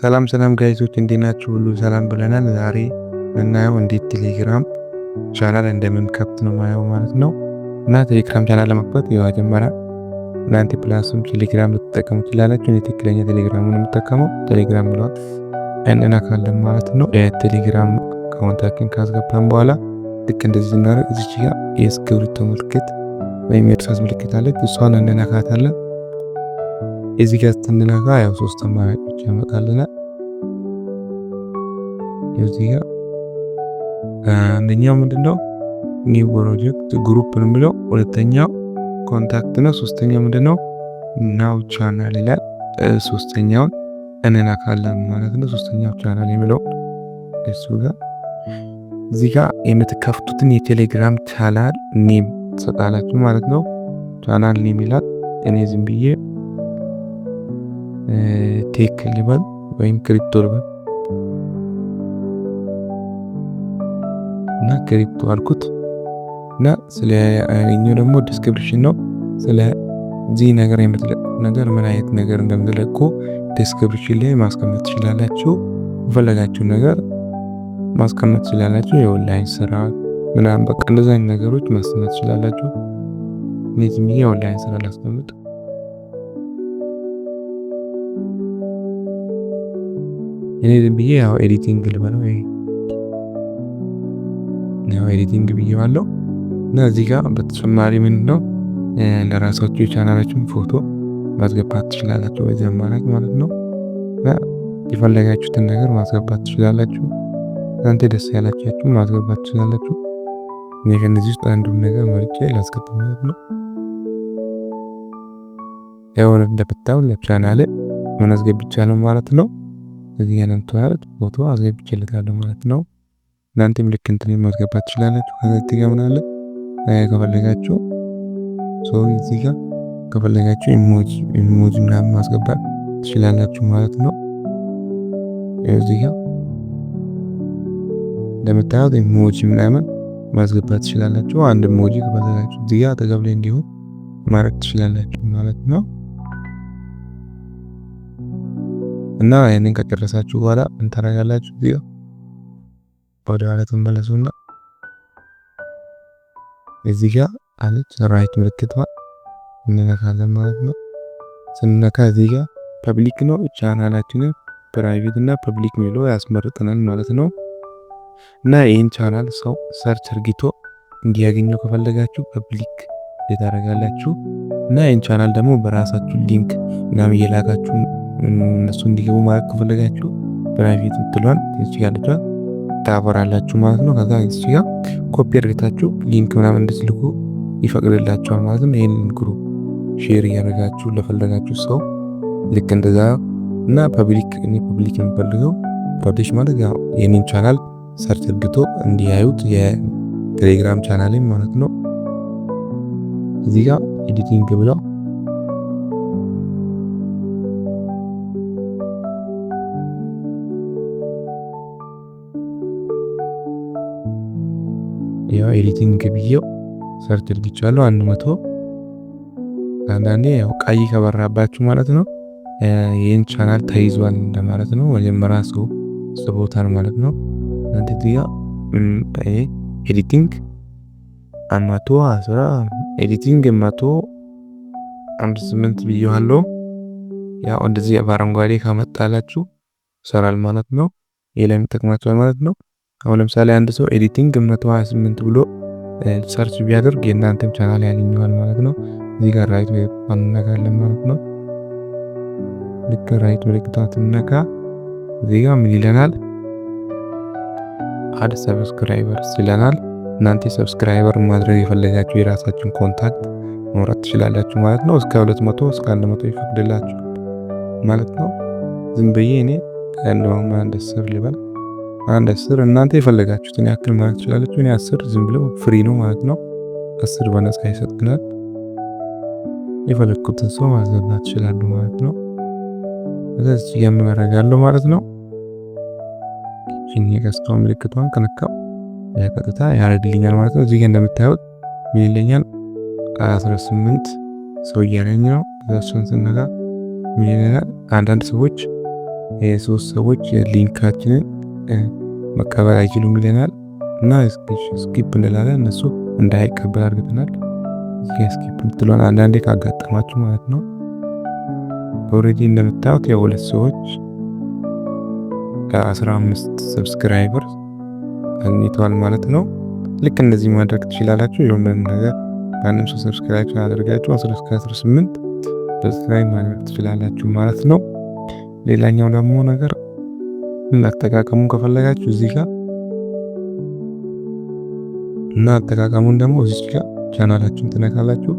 ሰላም ጋይዞች እንዴት ናችሁ? ሁሉ ሰላም ብለናል። ዛሬ የምናየው እንዴት ቴሌግራም ቻናል እንደምንከፍት ነው ማለት ነው። እና ቴሌግራም ቻናል ለመክፈት የመጀመሪያ እናንተ ፕላስም ቴሌግራም ልትጠቀሙ ትችላላችሁ። እኔ ትክክለኛ ቴሌግራሙን የምጠቀመው ቴሌግራም ብሏል እንነካለን ማለት ነው። ቴሌግራም አካውንታችን ካስገባን በኋላ ልክ እንደዚህ ስናደርግ እዚች ጋር የእስክሪብቶ ምልክት ወይም የእርሳስ ምልክት አለች። እሷን እንነካታለን። እዚህ ጋር ስትነካ ያው ሶስት አማራጮች ያመጣልናል። እዚህ ጋር አንደኛው ምንድነው ኒው ፕሮጀክት ግሩፕ ነው የሚለው፣ ሁለተኛው ኮንታክት ነው፣ ሶስተኛው ምንድነው ናው ቻናል ይላል። ሶስተኛውን እንነካለን ማለት ነው። ሶስተኛው ቻናል የሚለው እሱ ጋር እዚህ ጋር የምትከፍቱትን የቴሌግራም ቻናል ኔም ትሰጣላችሁ ማለት ነው። ቻናል ኔም ይላል። እኔ ዝም ብዬ ቴክ ልበል ወይም ክሪፕቶ ልበል እና ክሪፕቶ አልኩት እና ስለ እኛው ደግሞ ዲስክሪፕሽን ነው። ስለ ዚህ ነገር የምትለቁ ነገር ምን አይነት ነገር እንደምትለቁ ዲስክሪፕሽን ላይ ማስቀመጥ ትችላላችሁ። የፈለጋችሁ ነገር ማስቀመጥ ትችላላችሁ። የኦንላይን ስራ ምናምን በቃ እንደዛ አይነት ነገሮች ማስቀመጥ ትችላላችሁ። እነዚህ የኦንላይን ስራ ላስቀምጥ። እኔ ዝም ብዬ ያው ኤዲቲንግ ልበለው ያው ኤዲቲንግ ብዬዋለሁ። እና እዚህ ጋር በተጨማሪ ምንድነው ለራሳችሁ የቻናላችሁን ፎቶ ማስገባት ትችላላችሁ በዚህ አማራጭ ማለት ነው። የፈለጋችሁትን ነገር ማስገባት ትችላላችሁ። እናንተ ደስ ያላችሁን ማስገባት ትችላላችሁ። እኔ ከነዚህ ውስጥ አንዱን ነገር መርጬ ላስገባ ማለት ነው። ያው እንደምታው ለቻናሌ ምን አስገብቻለሁ ማለት ነው። እዚህ ጋር ተዋረድ ፎቶ አስገብቼለታለሁ ማለት ነው። እናንተም ልክ እንትን ማስገባት ትችላላችሁ። ከዚህ ጋር ምን አለ ከፈለጋችሁ እዚህ ጋር ከፈለጋችሁ ኢሞጂ ምናምን ማስገባት ትችላላችሁ ማለት ነው። እዚህ ጋር እንደምታዩት ኢሞጂ ምናምን ማስገባት ትችላላችሁ። አንድ ኢሞጂ ከፈለጋችሁ እዚህ ጋር አጠገብ ላይ እንዲሆን ማድረግ ትችላላችሁ ማለት ነው። እና ይሄንን ከጨረሳችሁ በኋላ ምን ታደርጋላችሁ? እዚህ ጋር ወደ ኋላ ተመለሱና እዚህ ጋር አለች ራይት ምልክቷ እንነካለን ማለት ነው። ስንነካ እዚህ ጋር ፐብሊክ ነው ቻናላችንን ፕራይቬት እና ፐብሊክ ሚለው ያስመርጠናል ማለት ነው። እና ይሄን ቻናል ሰው ሰርች አርግቶ እንዲያገኘው ከፈለጋችሁ ፐብሊክ ታደርጋላችሁ። እና ይሄን ቻናል ደግሞ በራሳችሁ ሊንክ ምናምን እየላካችሁ እነሱ እንዲገቡ ማለት ከፈለጋችሁ ፕራይቬት ምትሏን እዚህ ጋር ታበራላችሁ ማለት ነው። ከዛ እዚህ ጋር ኮፒ አድርጋችሁ ሊንክ ምናምን እንድትልኩ ይፈቅድላችኋል ማለት ነው። ይሄንን ግሩፕ ሼር እያደረጋችሁ ለፈለጋችሁ ሰው ልክ እንደዛ እና ፐብሊክ የምፈልገው ፐብሊሽ ማለት ያው የኔን ቻናል ሰርች አድርግቶ እንዲያዩት የቴሌግራም ቻናሌ ማለት ነው። እዚህ ጋር ኤዲቲንግ ብለው ያው ኤዲቲንግ ብዬው ሰርች አድርጊቻለሁ 100 አንዳንዴ ያው ቀይ ከበራባችሁ ማለት ነው ይሄን ቻናል ተይዟል እንደማለት ነው። መጀመሪያ ሰው ስቦታል ማለት ነው። እናንተ ዲያ ኤዲቲንግ 110 ኤዲቲንግ 108 ብዬዋለሁ። ያው እንደዚህ በአረንጓዴ ካመጣላችሁ ሰራል ማለት ነው። ይሄ ለምን ተጠቅማችኋል ማለት ነው። አሁን ለምሳሌ አንድ ሰው ኤዲቲንግ 128 ብሎ ሰርች ቢያደርግ የእናንተም ቻናል ያገኘዋል ማለት ነው። እዚህ ጋር ራይት ወይ አንነካለን ማለት ነው። ልክ ራይት ምልክቷን ትነካ እዚህ ጋር ምን ይለናል? አድ ሰብስክራይበርስ ይለናል። እናንተ ሰብስክራይበር ማድረግ የፈለጋችሁ የራሳችሁን ኮንታክት ማውራት ትችላላችሁ ማለት ነው። እስከ 200 እስከ 100 ይፈቅድላችሁ ማለት ነው። ዝም ብዬ እኔ አንድ 10 ልበል አንድ 10 እናንተ የፈለጋችሁትን ያክል ማለት ትችላላችሁ። እኔ 10 ዝም ብሎ ፍሪ ነው ማለት ነው። 10 በነፃ ይሰጥናል። የፈለኩትን ሰው ማዘጋጀት ይችላሉ ማለት ነው። ስለዚህ ያመረጋለሁ ማለት ነው። እቺን የቀስቷን ምልክቷን ከነካው ቀጥታ ያረድልኛል ማለት ነው። እዚህ ጋር እንደምታዩት ምን ይለኛል 18 ሰው እያለኝ ነው። እሱን ስነካ ምን ይለናል? አንዳንድ ሰዎች የሶስት ሰዎች ሊንካችንን መቀበል አይችሉም ይለናል እና ስኪፕ እንላለን። እነሱ እንዳይቀበል አድርገናል። ስኪፕ ምትለውን አንዳንዴ ካጋጠማችሁ ማለት ነው። ኦልሬዲ እንደምታዩት የሁለት ሰዎች ከ15 ሰብስክራይበር አግኝተዋል ማለት ነው። ልክ እንደዚህ ማድረግ ትችላላችሁ። የሆነ ነገር ማንም ሰው ሰብስክራይብ ካደረጋችሁ 18 ሰብስክራይብ ማድረግ ትችላላችሁ ማለት ነው። ሌላኛው ደግሞ ነገር አጠቃቀሙን ከፈለጋችሁ እዚህ ጋር እና አጠቃቀሙን ደግሞ እዚህ ጋር ቻናላችሁን ትነካላችሁ።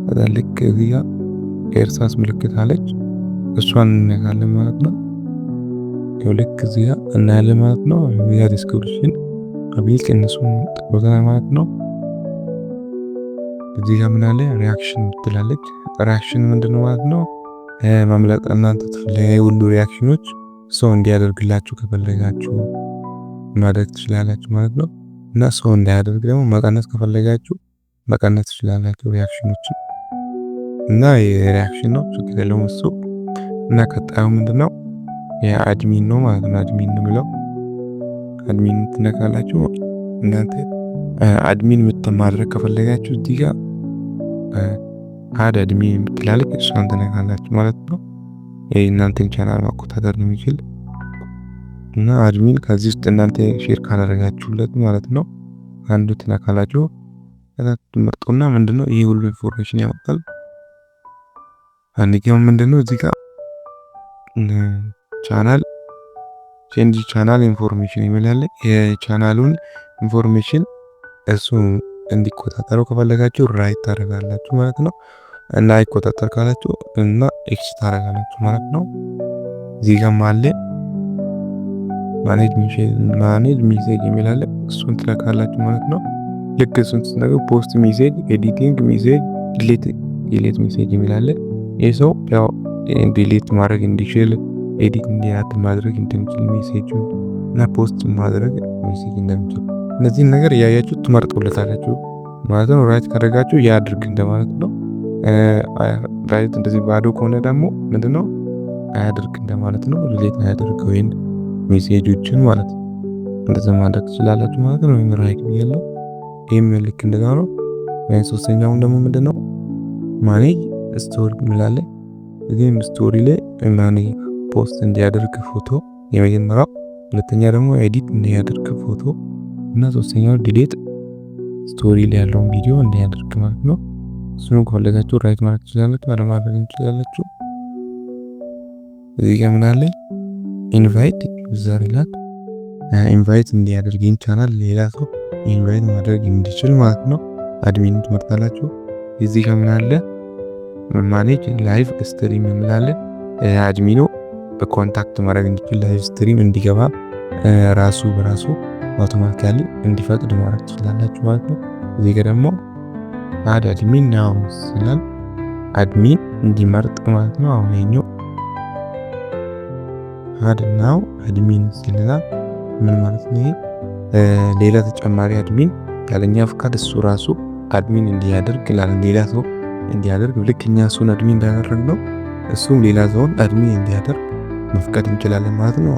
ከዛ ልክ እዚህ ጋር ኤርሳስ ምልክት አለች፣ እሷን እንነካለን ማለት ነው። ይኸው ልክ እዚህ ጋር እናያለን ማለት ነው። እዚህ ጋር ዲስክሪፕሽን ፐብሊክ እነሱን ጠቅሎታል ማለት ነው። እዚህ ጋር ምን አለ ሪያክሽን ትላለች። ሪያክሽን ምንድነው ማለት ነው? መምለጥ እናንተ ሁሉ ሪያክሽኖች ሰው እንዲያደርግላችሁ ከፈለጋችሁ ማድረግ ትችላላችሁ ማለት ነው። እና ሰው እንዳያደርግ ደግሞ መቀነስ ከፈለጋችሁ መቀነስ ትችላላችሁ ሪያክሽኖችን እና የሪያክሽን ነው ችግር የለውም እሱ። እና ቀጣዩ ምንድነው የአድሚን ነው ማለት ነው። አድሚን ነው የሚለው አድሚን ትነካላችሁ። እናንተ አድሚን ማድረግ ከፈለጋችሁ እዚህ ጋር አድ አድሚን የምትላለች እሷን ትነካላችሁ ማለት ነው። ይሄ እናንተን ቻናል ማቆጣጠር ነው የሚችል እና አድሚን ከዚህ ውስጥ እናንተ ሼር ካላደረጋችሁለት ማለት ነው አንዱ ትነካላችሁ። ከዛ ትመርጡና ምንድነው ይሄ ሁሉ ኢንፎርሜሽን ያመጣል። አንደኛው ምንድነው እዚህ ጋር ቻናል ቼንጅ ቻናል ኢንፎርሜሽን ይላል። የቻናሉን ኢንፎርሜሽን እሱ እንዲቆጣጠረው ከፈለጋችሁ ራይት ታደርጋላችሁ ማለት ነው። እና አይቆጣጠር ካላችሁ እና ኤክስ ታደርጋላችሁ ማለት ነው። እዚህ ጋር ማለ ማኔጅ ሜሴጅ የሚላል እሱን ትነካላችሁ ማለት ነው። ልክ እሱን ስትነኩ ፖስት ሜሴጅ፣ ኤዲቲንግ ሜሴጅ፣ ዲሌት ሜሴጅ የሚላል ይህ ሰው ያው ዲሌት ማድረግ እንዲችል ኤዲት እንዲያት ማድረግ እንደሚችል ሜሴጅ እና ፖስት ማድረግ ሜሴጅ እንደሚችል እነዚህን ነገር እያያችሁ ትመርጡለታላችሁ ማለት ነው። ራይት ካደረጋችሁ ያድርግ እንደማለት ነው። ራይት እንደዚህ ባዶ ከሆነ ደግሞ ምንድነው አያድርግ እንደማለት ነው። ሪሌት አያደርገው ወይን ሜሴጆችን ማለት ነው። እንደዛ ማድረግ ትችላላችሁ ማለት ነው። ወይም ራይት ብያለሁ። ይሄም ልክ እንደዛ ነው። ወይ ሶስተኛው ደግሞ ምንድነው ማኔጅ ስቶሪ ምላለ እዚህም ስቶሪ ላይ ማኔጅ ፖስት እንዲያደርግ ፎቶ የመጀመሪያው፣ ሁለተኛ ደግሞ ኤዲት እንዲያደርግ ፎቶ እና ሶስተኛው ዲሌት ስቶሪ ላይ ያለውን ቪዲዮ እንዲያደርግ ማለት ነው። እሱን ከፈለጋችሁ ራይት ማለት ትችላላችሁ፣ አለማድረግ ትችላላችሁ። እዚህ ጋር ምን አለ ኢንቫይት ዩዘር ይላል። ኢንቫይት እንዲያደርግ ይህን ቻናል ሌላ ሰው ኢንቫይት ማድረግ እንዲችል ማለት ነው። አድሚን ትመርጣላችሁ። እዚህ ጋር ምን አለ ማኔጅ ላይቭ ስትሪም የሚላለ አድሚኑ በኮንታክት ማድረግ እንዲችል ላይቭ ስትሪም እንዲገባ ራሱ በራሱ አውቶማቲካሊ እንዲፈቅድ ማድረግ ትችላላችሁ ማለት ነው። እዚህ ጋር ደግሞ አድ አድሚን ናው ይላል። አድሚን እንዲመርጥ ማለት ነው። አሁን ይሄኛው አድ ናው አድሚን ይላል። ምን ማለት ነው? ሌላ ተጨማሪ አድሚን ያለኛ ፍቃድ እሱ ራሱ አድሚን እንዲያደርግ ይላል። ሌላ ሰው እንዲያደርግ ልክ እኛ እሱን አድሚን እንዳደረግነው እሱም ሌላ ሰውን አድሚን እንዲያደርግ መፍቀድ እንችላለን ማለት ነው።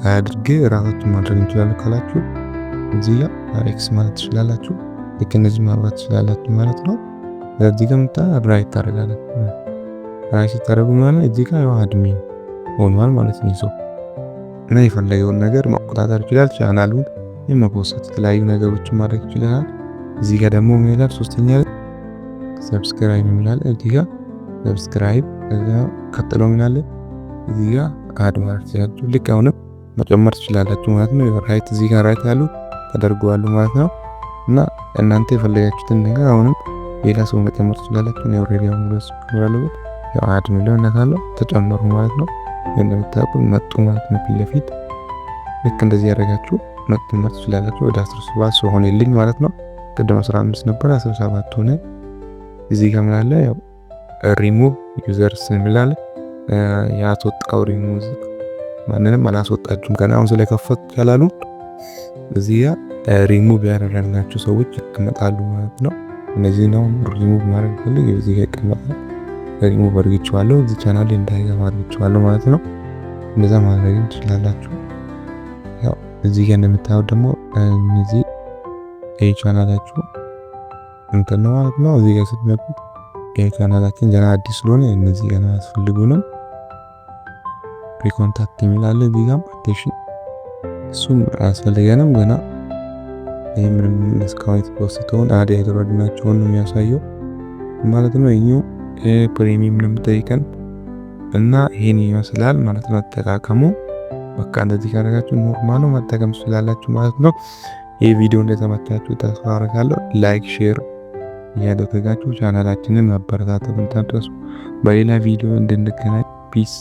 አያድርግ ራሳችን ማድረግ እንችላለን ካላችሁ እዚህ ጋር ኤክስ ማለት ትችላላችሁ። ልክ እነዚህ ማብራት ትችላላችሁ ማለት ነው። እዚህ ጋር መጣ ራይት ታደርጋላችሁ። ራይት ታደርጉ ማለት እዚህ ጋር ያው አድሚን ሆኗል ማለት ነው። ሰው እና የፈለገውን ነገር መቆጣጠር ይችላል። ቻናሉን የመፖስት የተለያዩ ነገሮችን ማድረግ ይችላል። እዚህ ጋር ደግሞ ምን ይላል? ሶስተኛ ሰብስክራይብ ይላል። እዚህ ጋር ሰብስክራይብ ከዛ ቀጥሎ ምን አለ? እዚህ ጋር አድ ማለት ትችላላችሁ። ልክ አሁንም መጨመር ትችላላችሁ ማለት ነው። ራይት እዚህ ጋር ራይት ያሉ ተደርጓሉ ማለት ነው። እና እናንተ የፈለጋችሁትን ነገር አሁንም ሌላ ሰው መጨመር ትችላላችሁ። ነው ኦሬዲ አሁን ድረስ ይኖራሉ። ያው አድ ነው እናታለው ተጨመሩ ማለት ነው። እንደምታውቁት መጡ ማለት ነው። ፊት ለፊት ልክ እንደዚህ ያደርጋችሁ መጡ ማለት ትችላላችሁ። ወደ 17 ሰው ሆነልኝ ማለት ነው። ቅድም 15 ነበር 17 ሆነ። እዚህ ጋር ምን አለ? ያው ሪሙቭ ዩዘርስ የሚላል ያስወጣው ሪሙቭ ማንንም አላስወጣችሁም ገና አሁን ስለከፈቱ ይችላሉ። እዚህ ጋር ሪሙቭ ያደረግናቸው ሰዎች ይቀመጣሉ ማለት ነው። እነዚህ ነው ሪሙቭ ማድረግ ፈልግ እዚህ ጋር ይቀመጣል። ሪሙቭ አድርጌዋለሁ። እዚህ ቻናል ላይ እንዳይገባ አድርጌዋለሁ ማለት ነው። እንደዛ ማድረግ ትችላላችሁ። ያው እዚህ ጋር እንደምታዩት ደግሞ እነዚህ ቻናላችሁ እንትን ነው ማለት ነው። እዚህ ጋር ስትመጡ ቻናላችን ገና አዲስ ስለሆነ እነዚህ ገና አያስፈልጉንም። ፕሪኮንታክት የሚላለ እዚህ ጋር አቴንሽን እሱም አያስፈልገንም ገና። ይሄ ምንም እስካሁን የተወሰተውን አድ ያደረግናቸውን ነው የሚያሳየው ማለት ነው። ይሄው ፕሪሚየም ነው የምጠይቀን እና ይሄን ይመስላል ማለት ነው አጠቃቀሙ። በቃ እንደዚህ ካደረጋችሁ ኖርማል ነው መጠቀም ትችላላችሁ ማለት ነው። ይሄ ቪዲዮ እንደተመቻችሁ ተስፋ አደርጋለሁ። ላይክ ሼር እያደረጋችሁ ቻናላችንን ማበረታታት እንዳትረሱ። በሌላ ቪዲዮ እንድንገናኝ ፒስ